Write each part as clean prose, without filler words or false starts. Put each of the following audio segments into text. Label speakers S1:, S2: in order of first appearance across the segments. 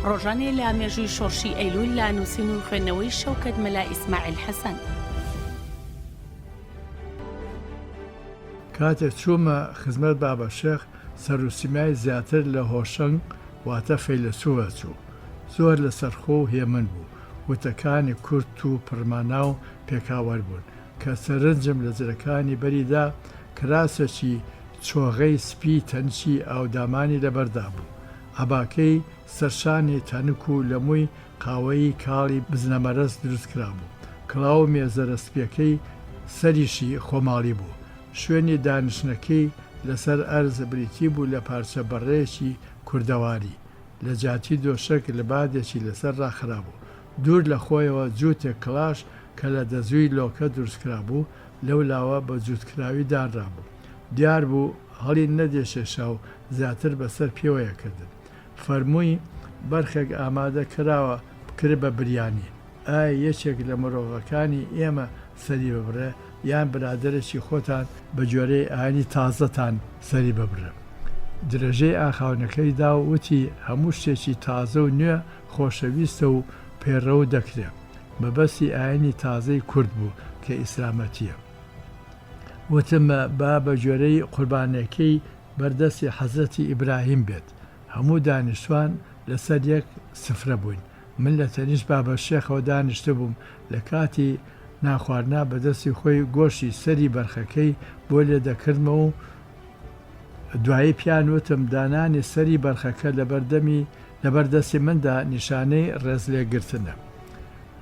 S1: ڕۆژانێ لە مێژووی شۆڕشی ئەیلول لا نووسین و خوێندنەوەی شەوکەت مەلا ئیسماعیل حەسەن.
S2: کاتێک چوومە خزمەت بابە شێخ سەرروسیمای زیاتر لە هۆشنگ واتە فەیلسوفە چوو. زۆر لە سەرخۆ و هێمن بوو. وتەکانی کورت و پڕماناو پێکاوەر بوون کە سەرنجم لە جرەکانی بەریدا کراسێکی چۆغەی سپی تەنچی ئاودامانی لەبەردا بوو. عەباکەی سەرشانی تەنک و لەمووی قاوەی کاڵی بزنەمەرەس دروست کرا بوو. کڵاو مێزەرە سپیەکەی سەریشی خۆماڵی بوو. شوێنی دانیشتنەکەی لەسەر ئەرز بریتی بوو لە پارچە بەڕێیەکی کوردەواری. لە جاتی دۆشەک لە بادێکی لەسەر ڕاخرا بوو. دوور لە خۆیەوە جووتێک کڵاش کە لە دەزووی لۆکە دروستکرا بوو لەو لاوە بە جووتکراوی دانرا بوو. دیار بوو هەڵی نەدێشێشا و زیاتر بەسەر پێوەیەکردن. فەرمووی بەرخێک ئامادە کراوە بکرد بە بریانی. ئایا یەکێک لە مرۆڤەکانی ئێمە سەری ببڕێ یان برادەرێکی خۆتان بە جۆرەی ئاینی تازەتان سەری ببرە. درێژەی ئاخاونەکەی دا و وتی هەموو شتێکی تازە و نوێ خۆشەویستە و پێڕەو دەکرێت. بەبەستی ئاینی تازەی کورد بوو کە ئیسلامەتیە. وتمە با بە جۆرەی قوربانەکەی بەردەستی حەزرەتی ئیبراهیم بێت. هەموو دانیشتوان لەسەر یەک سفرە بووین. من لە تەنیشت بابە شێخەوە دانیشتە بووم لە کاتی ناخواردنا بەدەستی خۆی گۆشتی سەری بەرخەکەی بۆ لێ دەکردمە و دوایی پیان وتم دانانی سەری بەرخەکە لەبەردەستی مندا نیشانەی ڕێزلێگرتنە.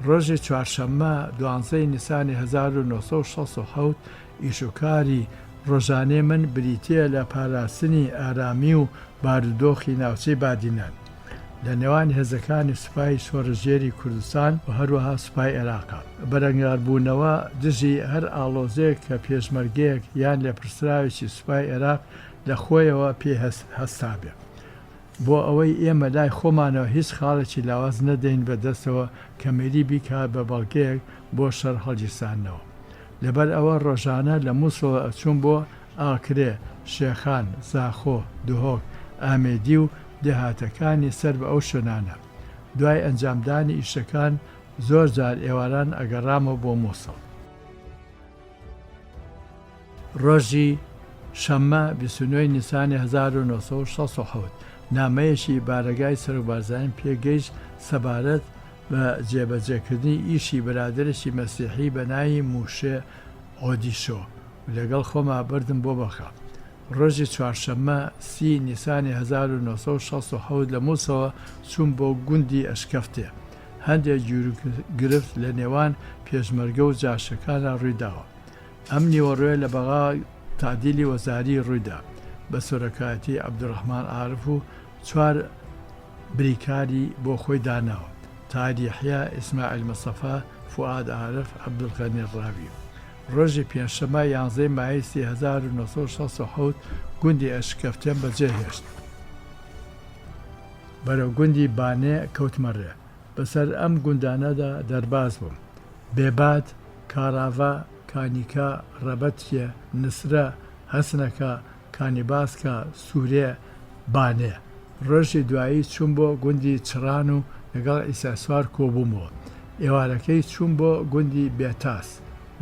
S2: ڕۆژی چوارشەممە 12 نیسانی 1967 ئیشوکاری ڕۆژانەی من بریتیە لە پاراستنی ئارامی و بارودۆخی ناوچەی بادینان لە نێوان هێزەکانی سوپای شۆڕژێری کوردستان و هەروەها سوپای عێراقا. بەرەنگاربوونەوە دژی هەر ئاڵۆزەیەک کە پێشمەرگەیەک یان لێپرسراوێکی سوپای عێراق لە خۆیەوە پێ هەستا بێ. بۆ ئەوەی ئێمە لای خۆمانەوە هیچ خاڵێکی لاواز نەدەین بەدەستەوە کە مێری بیکات بە بەڵگەیەک بۆ شەڕ هەڵگیرسانەوە. لەبەر ئەوە ڕۆژانە لە مووسڵەوە ئەچوون بۆ ئاکرێ، شێخان، زاخۆ، دوهۆک، ئامێدی و دێهاتەکانی سەر بە ئەو شوێنانە. دوای ئەنجامدانی ئیشەکان زۆر جار ئێواران ئەگەڕامەوە بۆ مووسڵ. ڕۆژی شەممە 29 نیسانی 1967 نامەیەکی بارەگای سەرۆکبارزانین پێگەیشت سەبارەت بە جێبەجێکردنی ئیشی بەرادەرێکی مەسیحی بە ناوی موشێ ئۆدیشۆ لەگەڵ خۆما بردم بۆ بەخە. ڕۆژی چوارشەممە 30 نیسانی 1967 لە مووسڵەوە چوون بۆ گوندی ئەشکەفتێ. هەندێک گرفت لە نێوان پێشمەرگە و جاشەکانە ڕوویداوە. ئەم نیوەڕۆیە لە بەغا تعدیلی وەزاری ڕوویدا بە سۆرەکاتی عەبدوڕەحمان عارف و 4 بریکاری بۆ خۆی داناوە: تاریحیا، ئیسماعیل مەستەفا، فواد عارف، عەبدولغەنی ڕاوی. ڕۆژی پێنجشەممە 11 مایسی 1967 گوندی ئەشکەفتێن بەجێهێشت. بەرەو گوندی بانێ کەوتمەڕێ. بەسەر ئەم گوندانەدا دەرباز بووم: بێباد، کاراڤا، کانیکا، ڕەبەتیە، نسرە، هەسنەکە، کانیباسکە، سوورێ، بانێ. ڕۆژی دوایی چوون بۆ گوندی چڕان و لەگەڵ ئیساسوار کۆبوومەوە. ئێوارەکەی چوون بۆ گوندی بێتاس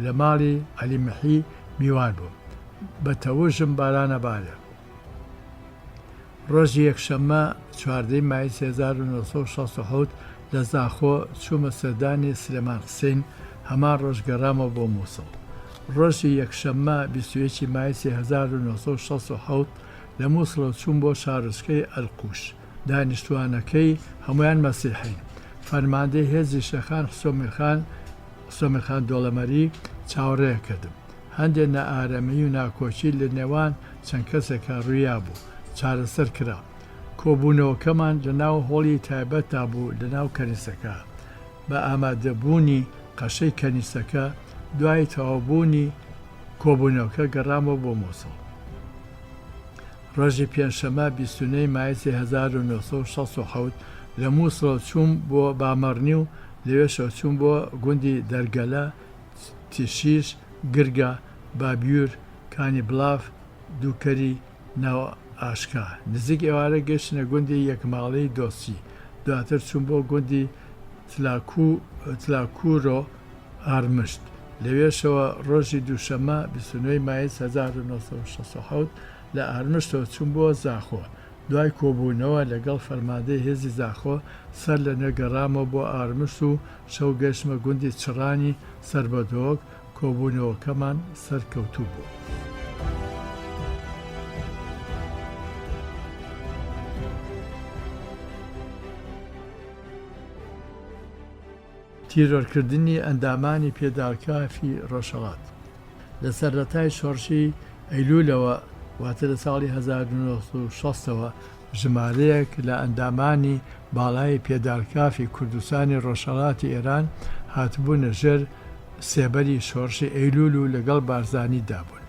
S2: لە ماڵی عەلیمەحی میوان بووم. بە تەوژم بارانە بارە. ڕۆژی یەکشەممە 14 مایسی 1967 لە زاخۆ چوومە سەردانی سلێمان حوسێن. هەمان ڕۆژ گەڕامەوە بۆ مووسڵ. ڕۆژی یەکشەممە 21 مایسی 1967 لە مووسڵەوە چوون بۆ شارۆچکەی ئەلقوش. دانیشتوانەکەی هەمویان مەسیحین. فەرماندەی هێزی شێخان حوسێمی خان دۆڵەمەری چاوەڕێ کردم. هەندێک نائارەمی و ناکۆچی لە نێوان چەند کەسێکە ڕوویا بوو چارەسەر کرا. کۆبوونەوەکەمان لە ناو هۆڵی تایبەتدا بوو لە ناو کەنیسەکە بە ئامادەبوونی قەشەی کەنیسەکە. دوای تەواوبوونی کۆبوونەوەکە گەڕامەوە بۆ مووسڵ. ڕۆژی پێنجشەممە 29 مایسی 1967 لە مووسڵەوە چوون بۆ بامەڕنی و لەوێشەوە چوون بۆ گوندی دەرگەلە، تیشیش، گرگە، بابیور، کانی بڵاف، دووکەری، ناو ئاشکا. نزیک ئێوارە گەشتنە گوندی یەکماڵەی دۆسی دواتر چوون بۆ گوندی تلاکوورۆ ئارمشت. لەوێشەوە ڕۆژی دووشەمە 29 مایس 1960 لە ئارمشتەوە چوون بۆ زاخۆ. دوای کۆبوونەوە لەگەڵ فەرماندەی هێزی زاخۆ سەر لە نەگەڕامەوە بۆ ئارمشت و شەو گەشتمە گوندی چڕانی سەر بە دۆک. کۆبوونەوەکەمان سەرکەوتوو بوو. تیرۆرکردنی ئەندامانی پێدارکافی ڕۆژهەڵات لە سەرەتای شۆڕشی ئەیلولەوە واتە لە ساڵی 1960ەوە ژمارەیەک لە ئەندامانی باڵای پێدارکافی کوردستانی ڕۆژهەڵاتی ئێران هاتبوونە ژێر سێبەری شۆڕشی ئەیلول و لەگەڵ بارزانی دابوون،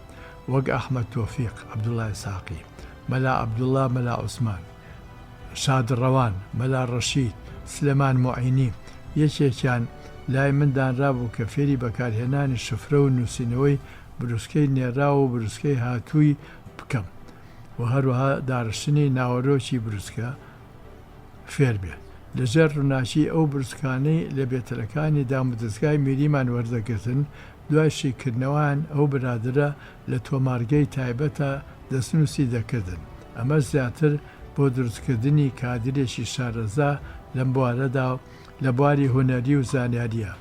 S2: وەک ئەحمەد تۆفیق، عەبدوڵڵای ساقی، مەلا عەبدوڵڵا مەلا عوسمان، شادڕەوان، مەلا ڕەشید، سلێمان موعینی. یەکێکیان لای مندانرا بوو کە فێری بەکارهێنانی شفرە و نووسینەوەی بروسکەی نێراو و بروسکەی هاتووی بکەم و هەروەها دارشتنی ناوەرۆکی بروسکە فێر بێت. لەژێر ڕووناچی ئەو بروسکانەی لە بێتەلەکانی دامودەستگای میریمان وەردەگرتن، دوای شیکردنەوەیان ئەو برادرە لە تۆمارگەی تایبەتە دەستنووسی دەکردن. ئەمە زیاتر بۆ دروستکردنی کادرێکی شارەزا لەم بوارەدا لە بواری هونەری و زانیاریە.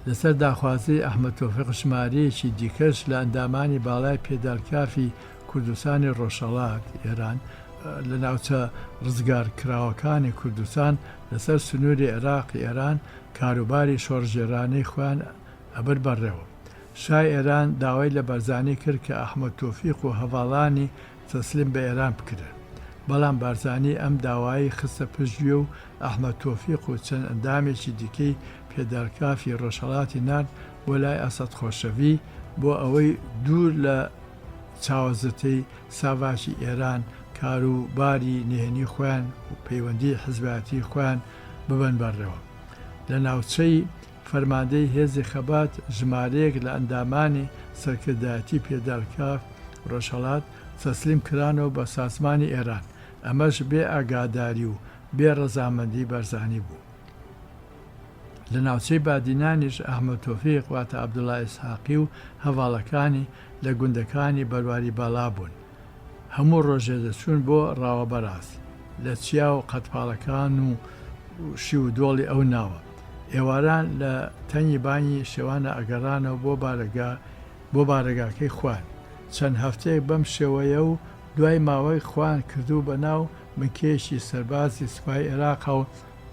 S2: لەسەر داخوازی ئەحمەد تۆفیق ژمارەیەکی دیکەش لە ئەندامانی باڵای پێدارکافی کوردستانی ڕۆژهەڵات ئێران لە ناوچە ڕزگارکراوەکانی کوردستان لەسەر سنووری عێراقی ئێران کاروباری شۆڕژێرانەی خۆیان ئەبر بەڕێوە. شای ئێران داوای لە بەرزانی کرد کە ئەحمەد تۆفیق و هەڤاڵانی تەسلیم بە ئێران بکرێن، بەڵام بارزانی ئەم داوایی خستە پشتگوێ و ئەحمەد تۆفیق و چەند ئەندامێکی دیکەی پێدارکافی ڕۆژهەڵاتی نرد بۆ لای ئەسەد خۆشەوی بۆ ئەوەی دوور لە چاوەزەتەی ساواکی ئێران کاروباری نهێنی خۆیان و پەیوەندی حزبەتی خۆیان ببن بەڕێوە. لە ناوچەی فەرماندەی هێزی خەبات ژمارەیەک لە ئەندامانی سەرکردایەتی پێدارکاف ڕۆژهەڵات تەسلیم کرانەوە بە سازمانی ئێران. ئەمەش بێ ئاگاداری و بێ ڕەزامەندی بەرزانی بوو. لە ناوچەی بادینانیش ئەحمەد تۆفیق واتە عەبدوڵڵای ئیسحاقی و هەڤاڵەکانی لە گوندەکانی بەرواری باڵا بوون. هەموو ڕۆژێ دەچوون بۆ ڕاوەبەراز لە چیا و قەتپاڵەکان و شی و دۆڵی ئەو ناوە. ئێواران لە تەنی بانی شێوانە ئەگەڕانەوە بۆ بارەگاکەی خوان. چەند هەفتەیەک بەم شێوەیە و دوای ماوەی خوان کردو بە ناو مکێشی سەربازی سوپای عێراق و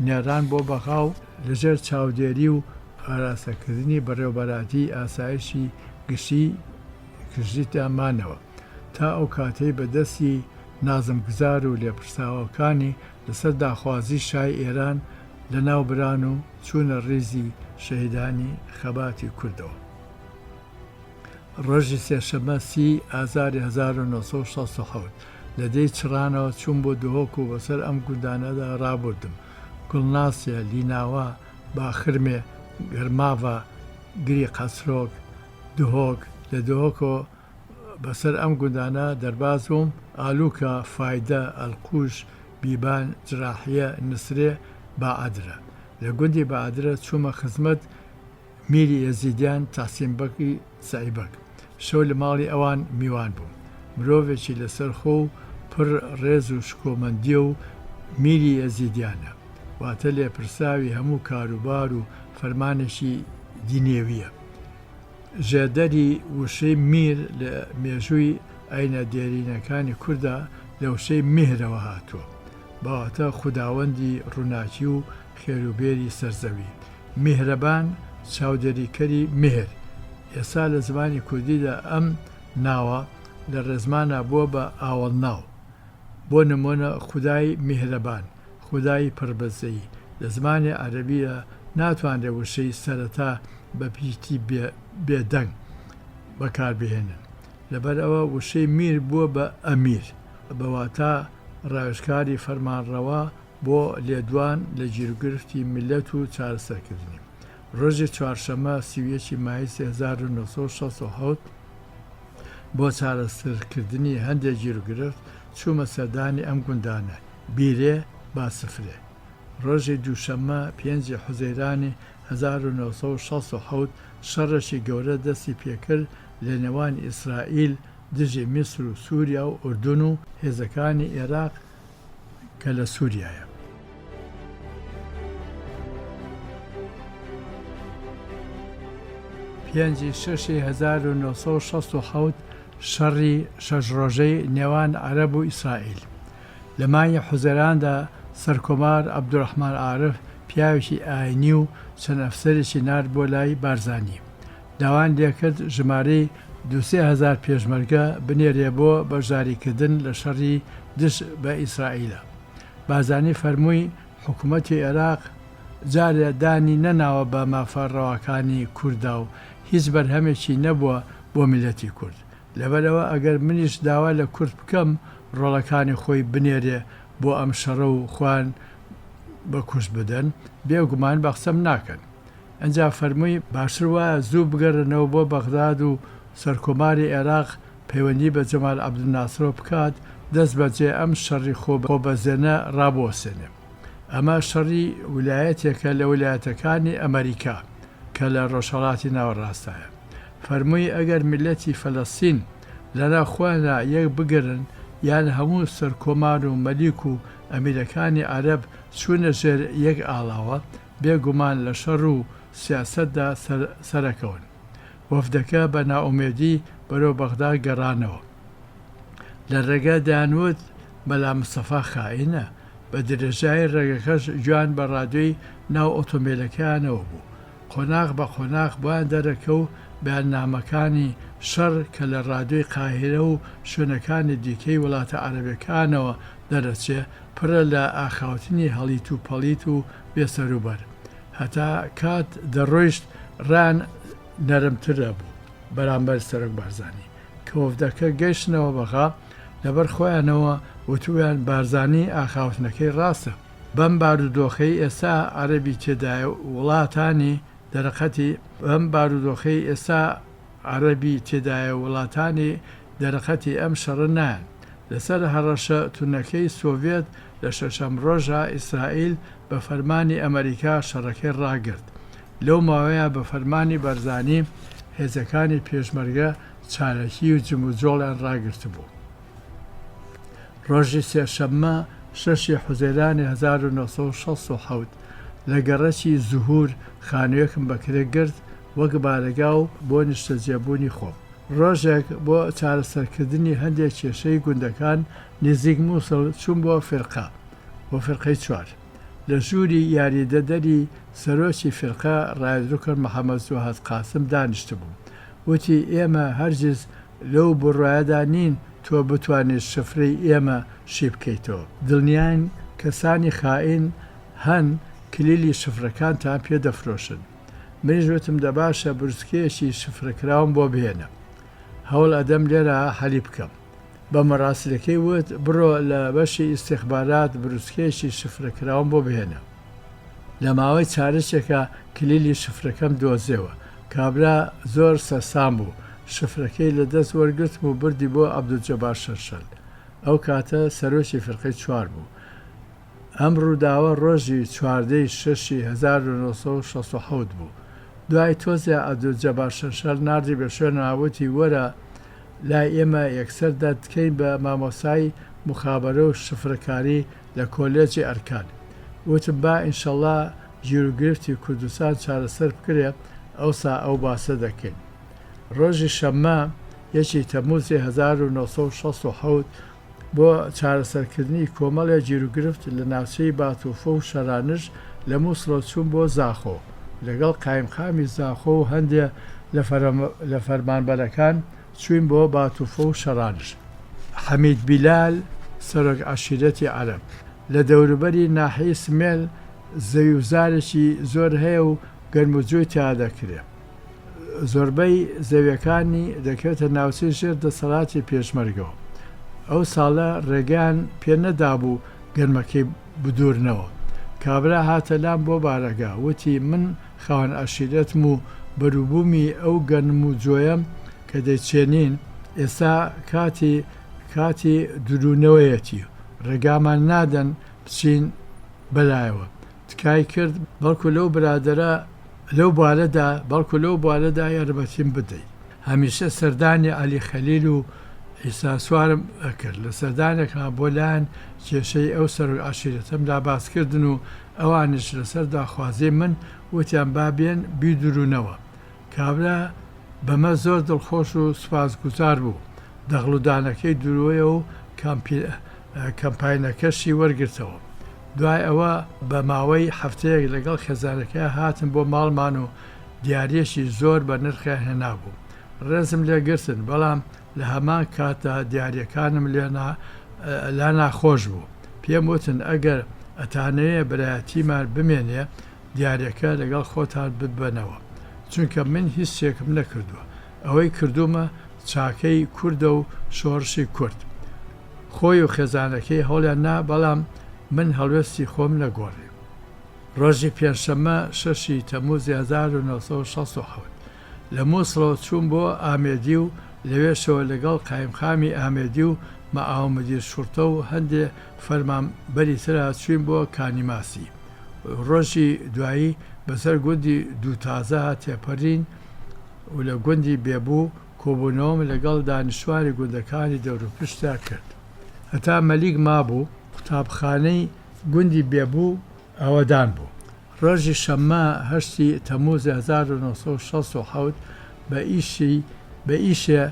S2: نێران بۆ بەغاو لەژێر چاودێری و ئاراسەکردنی بەڕێوەبەراتی ئاسایشی گشتی تامانەوە تا ئەو کاتەی بەدەستی نازمگزار و لێپرساوەکانی لەسەر داخوازی شای ئێران لە ناو بران و چوونە ڕێزی شەهیدانی خەباتی کوردەوە. ڕۆژی سێشەمە 30 ئازاری 1960 لە دەی چڕانەوە چوون بۆ دهۆک و بەسەر ئەم گوندانەدا ڕابردم. گوڵناسیە، لیناوە، باخرمێ، گەرماڤە، گری قەسرۆک، دهۆک. لە دهۆکەوە بەسەر ئەم گوندانە دەربازوم ئالوکە، فایدە، ئەلقوش، بیبان، جراحیە، نسرێ، باعەدرە. لە گوندی باعەدرە چوومە خزمەت میری یەزیدیان تەحسینبەکی سەعیبەک. شەو لە ماڵی ئەوان میوان بوو. مرۆڤێکی لەسەر خۆ و پڕ ڕێز و شکۆمەندیە و میری یەزیدیانە، واتە لێپرساوی هەموو کاروبار و فەرمانێکی دینێویە. ژێدەری وشەی میر لە مێژووی ئاینە دێرینەکانی کووردا لە وشەی میهرەوە هاتووە، باواتە خوداوەندی ڕووناکی و خێروبێری سەرزەوی. میهرەبان چاودێریکەری مهر. ئێستا لە زمانی کوردیدا ئەم ناوە لە ڕێزمانە بووە بە ئاوەڵناو. بۆ نمونە خودای میهرەبان، خودای پڕبەزەیی. لە زمانی عەرەبیە ناتوانرێ وشەی سەرەتا بە پیتی بێدەنگ بەکاربهێنن. لەبەر ئەوە وشەی میر بووە بە ئەمیر، بەواتە ڕاوێژکاری فەرمانڕەوا بۆ لێدوان لە گیرگرفتی میلەت و چارەسەرکردنی. ڕۆژی چوارشەمە 31 مای 1960 بۆ چارەسەرکردنی هەندێک گیرگرفت چوومە سەردانی ئەم گوندانە: بیرێ، باسفرێ. ڕۆژی دووشەممە 5 حوزەیرانی 1960 شەڕەشی گەورە دەستی پێکرد لە نێوان ئیسرائیل دژی میسر و سووریا و ئوردون و هێزەکانی عێراق کە لە سووریایە. پێنجی 1960 شەڕی شەش ڕۆژەی نێوان عەرەب و ئیسرائیل. لە مانگی حوزەیراندا سەرکۆمار عەبدوڕەحمان عارف پیاوێکی ئاینی و چەند ئەفسەرێکی نارد بۆ لای بارزانی. داوان لێکرد ژمارەی 2,000 پێشمەرگە بنێرێ بۆ بەشداریکردن لە شەڕی دژ بە ئیسرائیلە. بارزانی فەرمووی حکوومەتی عێراق جارێ دانی نەناوە بە مافەڕەوەکانی کووردا و هیچ بەرهەمێکی نەبووە بۆ میلەتی کورد. لەبەرەوە ئەگەر منیش داوا لە کورد بکەم ڕۆڵەکانی خۆی بنێرێ بۆ ئەم شەڕە و خوان بە کوش بدەن بێگومان بە قسەم ناکەن. ئەنجا فەرمووی باشتر وایە زوو بگەڕنەوە بۆ بەغداد و سەرکۆماری عێراق پەیوەندی بە جەمال عەبدولناسرەوە بکات دەست بەجێ ئەم شەڕی خۆبەزێنە ڕابوەسێنێ. ئەمە شەڕی ویلایەتێکە لە ویلایەتەکانی ئەمریکا کە لە ڕۆژهەڵاتی ناوەڕاستایە. فەرمووی ئەگەر میلەتی فەلەستین لەنا خۆیانە یەک بگرن یان هەموو سەرکۆمار و مەلیک و ئەمیرەکانی عەرەب چوونە ژێر یەک ئاڵاوە بێگومان لە شەڕ و سیاسەتدا سەرەکەون. وەفدەکە بە نائومێدی بەرەو بەغداد گەڕانەوە. لە ڕێگە دەیانوت بەلا مستەفا خائینە، بە درێژایی ڕێگەکەش جوان بە ڕادیۆی ناو ئۆتۆمبیلەکانەوە بوو. قۆناغ بە قۆناغ بۆیان دەرەکە و بەیاننامەکانی شەڕ کە لە ڕادیۆی قاهیرە و شوێنەکانی دیکەی وڵاتە عەرەبیەکانەوە دەرەچێ پڕە لە ئاخاوتنی هەڵیت و پەڵیت و بێسەروبەر. هەتا کات دەڕۆیشت ڕان نەرمترە بوو بەرامبەر سەرۆک بارزانی کە وەفدەکە گەیشتنەوە بەغا لەبەر خۆیانەوە وتویان بارزانی ئاخاوتنەکەی ڕاستە. بەم بارودۆخەی ئێستا عەرەبی تێدایە وڵاتانی دەرەقەتی ئەم بارودۆخەی ئێستا عەرەبی تێدایە وڵاتانی دەرەقەتی ئەم شەڕە نایەن. لەسەر هەڕەشە تونەکەی سۆڤێت لە شەشەم ڕۆژە ئیسرائیل بە فەرمانی ئەمریکا شەڕەکەی ڕاگرت. لەو ماوەیە بە فەرمانی بارزانی هێزەکانی پێشمەرگە چارەکی و جموجۆڵیان ڕاگرت بوو. ڕۆژی سێشەممە 6 حوزەیرانی 1960 لە گەڕەکی زوهور خانوویەکم بەکرێ گرت وەک بارەگا و بۆ نیشتەجێبوونی خۆم. ڕۆژێک بۆ چارەسەرکردنی هەندێک کێشەی گوندەکان نزیک مووسڵ چوون بۆ فێرقا بۆ فێرقەی 4. لە ژووری یاریدەدەری سەرۆکی فێرقا ڕایدروکر محەممەد زوهاد قاسم دانیشت بوو. وتی ئێمە هەرگیز لەو بڕایەدا نین تۆ بتوانێت شفرەی ئێمە شی بکەیتەوە. دڵنیان کەسانی خائین هەن کلیلی شفرەکانتان پێدەفرۆشن. منیش وتم دەباشە بروسکەیەکی شفرەکراوم بۆ بهێنە. هەوڵ ئەدەم لێرە حەلی بکەم. بە مەراسلەکەی وت بڕۆ لە بەشی ئیستیخبارات بروسکەیەکی شفرەکراوم بۆ بهێنە. لە ماوەی چارەشێکە کلیلی شفرەکەم دۆزیەوە. کابرا زۆر سەسام بوو. شفرەکەی لە دەست وەرگرتم و بردی بۆ عەبدولجەبار شەرشەل. ئەو کاتە سەرۆکی فێرقەی 4 بوو. ئەم ڕووداوە ڕۆژی 14 6 1960 بوو. دوای تۆزە عەبدولجەبار شەرشەل ناردی بە شوێنەوەتی وەرە لای ئێمە یەکسەر دەتکەین بە مامۆسای مخابەرە و شفرەکاری لە کۆلێجی ئەرکان. وتم با ئینشەڵڵا گیرروگرفتی کوردستان چارەسەر بکرێ ئەوسا ئەو باسە دەکەین. ڕۆژی شەممە 1 تەمموزی 1960 بۆ چارەسەرکردنی کۆمەڵە گیرروگرفت لە ناوچەی باتوفە و شەرانش لە مووسڵ چوون بۆ زاخۆ لەگەڵ قایمخامی زاخۆ و هەندێک لە فەرمانبەرەکان چوین بۆ باتوفە و شەرانش. حەمید بیلال سەرۆک عەشیرەتی عەرەب لە دەوروبەری ناحیەی سمێل زەویوزارێکی زۆر هەیە و گەرموجۆی تیا دەکرێت. زۆربەی زەویەکانی دەکەوێتە ناوچەی ژێر دەسەڵاتی پێشمەرگەوە. ئەو ساڵە ڕێگەیان پێ نەدابوو گەرمەکەی بدورنەوە. کابرا هاتە لام بۆ بارەگا وتی من خاوەن عەشیرەتم و بەرووبوومی ئەو گەرم و جۆیەم کە دەیچێنین ئێستا کاتی درونەوەیەتی ڕێگامان نادەن بچین بەلایەوە. تکای کرد بەڵکو لەو برادرە لەو بوارەدا یارمەتیم بدەیت. هەمیشە سەردانی عەلی خەلیل و ئیسا سوارم ئەکرد لە سەردانێکا بۆ لایەن کێشەی ئەو سەرۆک عەشیرەتەم لا باسکردن و ئەوانش لەسەر داخوازی من وتیان بابێن بیدرونەوە. کابرا بەمە زۆر دڵخۆش و سوپاسگوزار بوو. دەغڵودانەکەی درویە و کەمپاینەکەشی وەرگرتەوە. دوای ئەوە بە ماوەی هەفتەیەک لەگەڵ خێزانەکە هاتم بۆ ماڵمان و دیارێکی زۆر بە نرخە هێنابوو. ڕێزم لێگرتن بەڵام لە هەمان کاتە دیاریەکانم لا ناخۆش بوو. پێم وتن ئەگەر ئەتانەیە برایەتیمان بمێنێ دیارەکە لەگەڵ خۆتان ببەنەوە، چونکە من هیچ شتێکم نەکردووە. ئەوەی کردومە چاکەی کوردە و شۆڕشی کورد. خۆی و خێزانەکەی هەوڵیان نا، بەڵام من هەڵوێستی خۆم نەگۆڕی. ڕۆژی پێنجشەممە 6 تەمموزی 1967 لە مووسڵەوە چوون بۆ ئامێدی و لەوێشەوە لەگەڵ قایمخامی ئامێدی و مەعاومەدیر شوڕتە و هەندێ فەرمانبەری ترا چوین بۆ کانیماسی. ڕۆژی دوایی بەسەر گوندی دووتازە تێپەرین و لە گوندی بێبوو کۆبوونەوەم لەگەڵ دانیشتوانی گوندەکانی دەوروپشتا کرد. هەتا مەلیک مابوو قوتابخانەی گوندی بێبوو ئەوەدان بوو. ڕۆژی شەممە 8 تەمموزی 1967 بە ئیشێ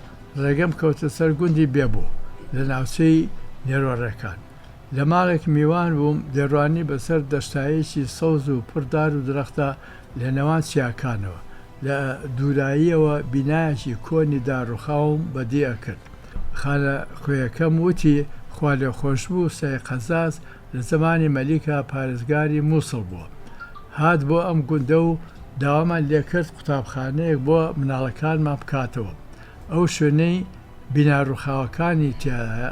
S2: ڕێگەم کەوتە سەر گوندی بێبوو لە ناوچەی نێرۆڕەکان. لە ماڵێک میوان بووم دێڕوانی بەسەر دەشتایەکی سەوز و پردار و درەختە لە نێوان چیاکانەوە. لە دووراییەوە بینایەکی کۆنی داڕوخاوم بەدی ئەکرد. خانە خوێیەکەم وتی خوا لێ خۆش بوو سەی قەزاز لە زمانی مەلیکە پارێزگاری مووسڵ بووە. هات بۆ ئەم گوندە و داوامان لێکرد قوتابخانەیەک بۆ مناڵەکانمان بکاتەوە. ئەو شوێنەی بیناڕوخاوەکانی تایە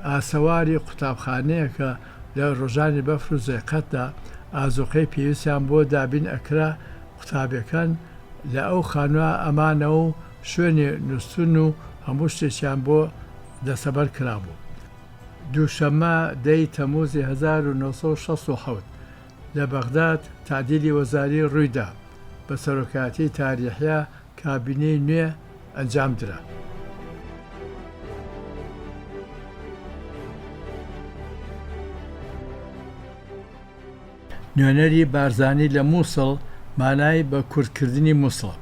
S2: ئاسەواری قوتابخانەیەکە لە ڕۆژانی بەفر و زێقەتدا ئازوقەی پێویستیان بۆ دابین ئەکرا قوتابەکان لە ئەو خانووە ئەمانەوە و شوێنی نووسن و هەموو شتێکیان بۆ دەسەبەر کرابوو. دووشەممە 10 تەمموزی 1967 لە بەغداد تعدیلی وەزاری ڕوویدا بە سەرۆکاتی تاریحیا کابینەی نوێ ئەنجام درا. نوێنەری بارزانی لە مووسڵ مانای بە کوردکردنی مووسڵ.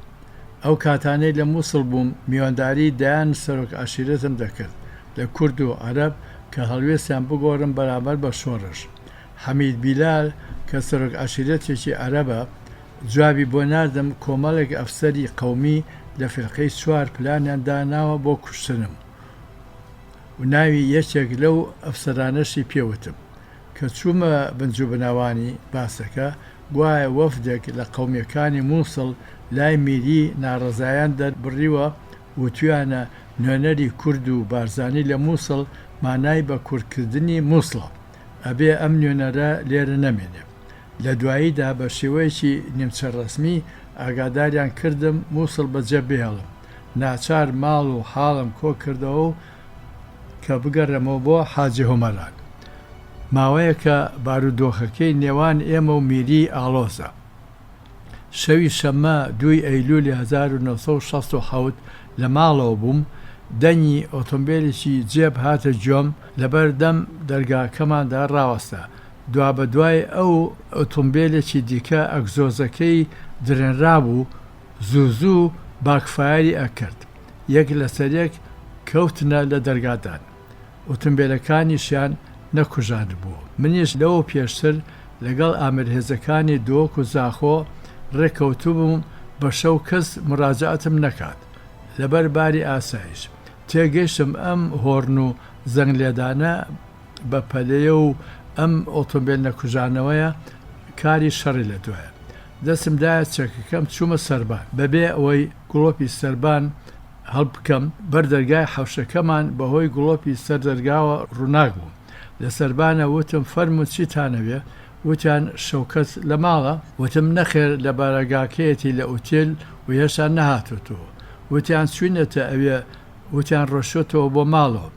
S2: ئەو کاتانەی لە مووسڵ بووم میوانداری دایان سەرۆک عەشیرەتم دەکرد لە کورد و عەرەب کە هەڵوێستیان بگۆڕم بەرامبەر بە شۆڕش. حەمید بیلال کە سەرۆک عەشیرەتێکی عەرەبە جوابی بۆ ناردم کۆمەڵێک ئەفسەری قەومی لە فێڵقەی 4 پلانیان داناوە بۆ کوشتنم و ناوی یەکێک لەو ئەفسەرانەشی پێوتم. کە چوومە بنجوو بناوانی باسەکە گوایە وەفدێک لە قەومیەکانی مووسڵ لای میری ناڕەزایان دەربڕیوە و تویانە نوێنەری کورد و بارزانی لە مووسڵ مانای بە کوردکردنی مووسڵە، ئەبێ ئەم نوێنەرە لێرە نەمێنێ. لە دواییدا بە شێوەیەکی نیمچە ڕەسمی ئاگاداریان کردم مووسڵ بەجێ بهێڵم. ناچار ماڵ و حاڵم کۆ کردەوە و کە بگەڕێمەوە بۆ حاجی هومەران. ماوەیەکە بارودۆخەکەی نێوان ئێمە و میری ئاڵۆزە. شەوی شەممە 2 ئەیلولی 1967 لە ماڵەوە بووم، دەنگی ئۆتۆمبیلێکی جێب هاتە گوێم لەبەر دەم دەرگاکەماندا ڕاوەستە. دوا بە دوای ئەو ئۆتۆمبیلێکی دیکە ئەگزۆزەکەی درێنرابوو زوو باکفایری ئەکرد. یەک لەسەرێک کەوتنە لە دەرگادان. ئۆتۆمبیلەکانیشیان نەکوژاند بوو. منیش لەوە پێشتر لەگەڵ ئامرهێزەکانی دۆک و زاخۆ ڕێکەوتوو بووم بە شەو کەس مراجعەتم نەکات لەبەر باری ئاسایش. تێگەیشتم ئەم هۆڕن و زەنگ لێدانە بە پەلەیە و ئەم ئۆتۆمبیل نەکوژانەوەیە کاری شەڕی لە دوایە. دەستمدایە چەکەکەم چوومە سەربان بەبێ ئەوەی گڵۆپی سەربان هەڵبکەم بەردەرگای حەوشەکەمان بەهۆی گڵۆپی سەردەرگاوە ڕووناک بوو. لە سەربانە وتم فەرموو چیتانەوێ؟ وتیان شەوکەت لە ماڵە؟ وتم نەخێر لە بارەگاکەیەتی لە ئوتێل و هێشتا نەهاتوتەوە. وتیان چوینەتە ئەوێ؟ وتیان ڕۆشتەوە بۆ ماڵەوە.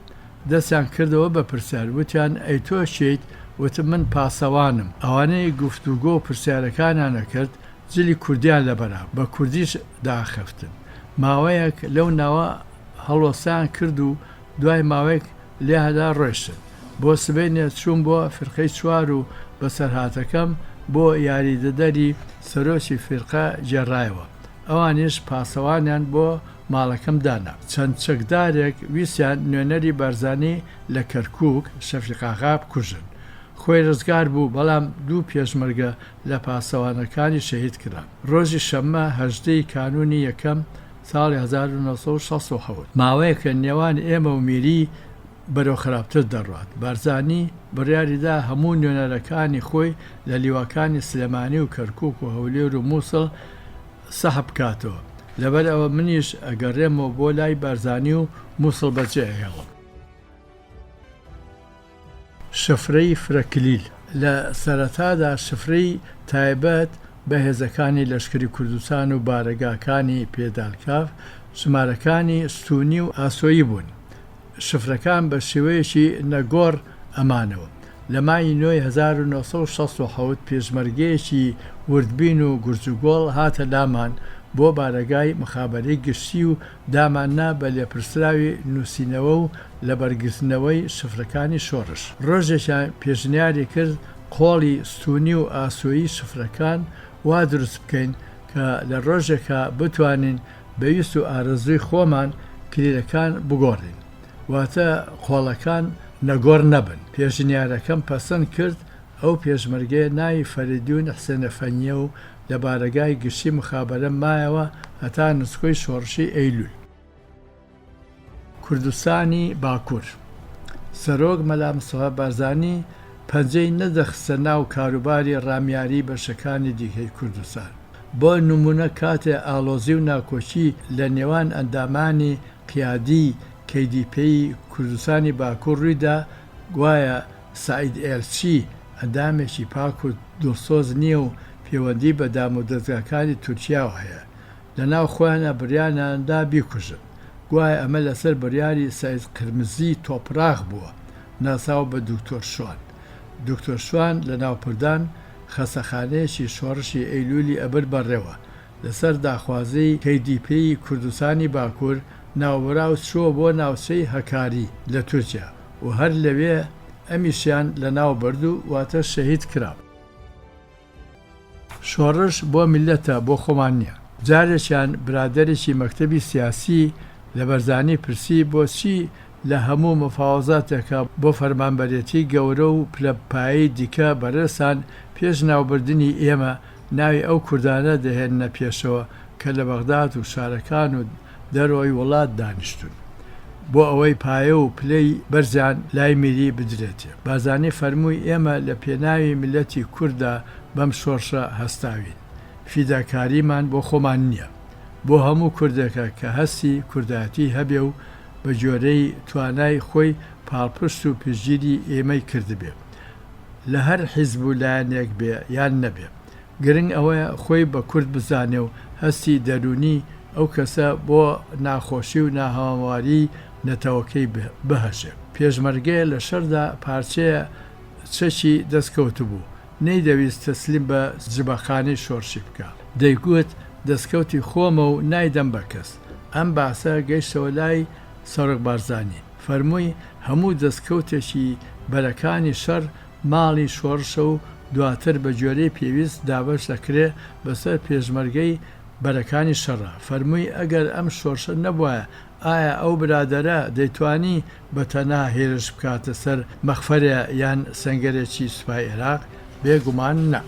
S2: دەستیان کردەوە بە پرسیار. وتیان ئەی تۆ چیت؟ وتم من پاسەوانم. ئەوانەی گفتوگۆ و پرسیارەکانیان کرد جلی کوردیان لەبەرا بە کوردیش داخەفتن. ماوەیەک لەو ناوە هەڵۆسیان کرد و دوای ماوەیەک لێهدا ڕۆیشتن. بۆ سبەینێ چوون بۆ فرقەی چوار و بەسەرهاتەکەم بۆ یاریدەدەری سەرۆکی فرقە جێڕایەوە. ئەوانیش پاسەوانیان بۆ ماڵەکەم دانا. چەند چەکدارێک ویسیان نوێنەری بارزانی لە کەرکووک شەفیقاغا بکوژن. خۆی ڕزگار بوو بەڵام دوو پێشمەرگە لە پاسەوانەکانی شەهید کرا. ڕۆژی شەممە 18 کانونی یەکەم ساڵی 1960 ماوەیەکە نێوان ئێمە و میری بەرەو خراپتر دەڕات. بارزانی بڕیاریدا هەموو نوێنەرەکانی خۆی لە لیواکانی سلێمانی و کەرکووک و هەولێر و مووسڵ سەحب بکاتەوە. لەبەر ئەوە منیش ئەگەڕێمەوە بۆ لای بارزانی و مووسڵ بەجێهێڵم. شفرەی فرەکلیل لە سەرەتادا شفرەی تایبەت بە هێزەکانی لەشکری کوردستان و بارەگاکانی پێدالکاف ژمارەکانی ستونی و ئاسۆیی بوون. شفرەکان بە شێوەیەکی نەگۆڕ ئەمانەوە. لە مای 1960 پێشمەرگەیەکی وردبین و گورجوگۆڵ هاتە لامان بۆ بارەگای مخابەرەی گشتی و داماننا بە لێپرسراوی نووسینەوە و لە بەرگرتنەوەی شفرەکانی شۆڕش. ڕۆژێکیان پێشنیاری کرد قۆڵی ستونی و ئاسۆیی شفرەکان وا دروست بکەین کە لە ڕۆژێکە بتوانین بەویست و ئارەزووی خۆمان کلیلەکان بگۆڕین، واتە قۆڵەکان نەگۆڕ نەبن. پێشنیارەکەم پەسەند کرد ئەو پێشمەرگەیە ناوی فەریدون حسێنە فەنیە و لە بارەگای گشتی مخابەرە مایەوە هەتا نسخۆی شۆڕشی ئەیلول. کوردستانی باکوور سەرۆک مەلا مستەفا بارزانی پەنجەی نەدەخستە ناو کاروباری ڕامیاری بەشەکانی دیکەی کوردستان. بۆ نمونە کاتێ ئاڵۆزی و ناکۆچی لە نێوان ئەندامانی قیادی کەیدیپی کوردستانی باکوور ڕوویدا، گوایە سعید ئێلچی ئەندامێکی پاک و دڵسۆز نییە و پەیوەندی بە دام و دەستگاکانی تورکیا هەیە. لە ناو خۆیانە بریانیاندا بیکوژن. گوایە ئەمە لەسەر بڕیاری سەعید قرمزی تۆپراغ بووە، ناساو بە دوکتۆر شوان. دوکتۆر شوان لە ناوپردان خەسەخانەیەکی شۆڕشی ئەیلولی ئەبر بەڕێوە لەسەر داخوازەی کەیدیپی کوردستانی باکوور ناوبراو چووە بۆ ناوچەی هەکاری لە تورکیا و هەر لەوێ ئەمیشیان لە ناو بردو واتە شەهید کرا. شۆڕش بۆ میلەتە بۆ خۆمان نییە. جارێکیان برادێکی مەکتەبی سیاسی لە بەرزانی پرسی بۆچی لە هەموو مفاوەزاتێکە بۆ فەرمانبەرێتی گەورە و پلەپایی دیکە بەرەسان پێش ناوبردنی ئێمە ناوی ئەو کوردانە دەهێننە پێشەوە کە لە بەغداد و شارەکان و دەرەوەی وڵات دانیشتون بۆ ئەوەی پایە و پلەی بەرزیان لای میری بدرێتێ. بارزانی فەرمووی ئێمە لە پێناوی میلەتی کووردا بەم شۆڕشە هەستاوین. فیداکاریمان بۆ خۆمان نییە، بۆ هەموو کوردێکە کە هەستی کوردایەتی هەبێ و بە جۆرەی توانای خۆی پاڵپشت و پشتگیری ئێمەی کردبێ، لە هەر حیزب و لایەنێک بێ یان نەبێ. گرنگ ئەوەیە خۆی بە کورد بزانێ و هەستی دەرونی ئەو کەسە بۆ ناخۆشی و ناهاواری نەتەوەکەی بهەشێ. پێشمەرگەیە لە شەردا پارچەیە چەکی دەستکەوت بوو، نەیدەویست تەسلیم بە جبەخانەی شۆڕشی بکە. دەیگوت دەستکەوتی خۆمە و نایدەم بە کەس. ئەم باسە گەیشتەوە لای سەرۆک بارزانی. فەرمووی هەموو دەستکەوتێکی بەرەکانی شەڕ ماڵی شۆڕشە و دواتر بە جۆرەی پێویست دابەش دەکرێ بەسەر پێشمەرگەی بەرەکانی شەڕە. فەرمووی ئەگەر ئەم شۆڕشە نەبووە ئایا ئەو برادەرە دەیتوانی بەتەنها هێرش بکاتە سەر مەخفەرە یان سەنگەرێکی سوپای عێراق؟ بێگومان نە.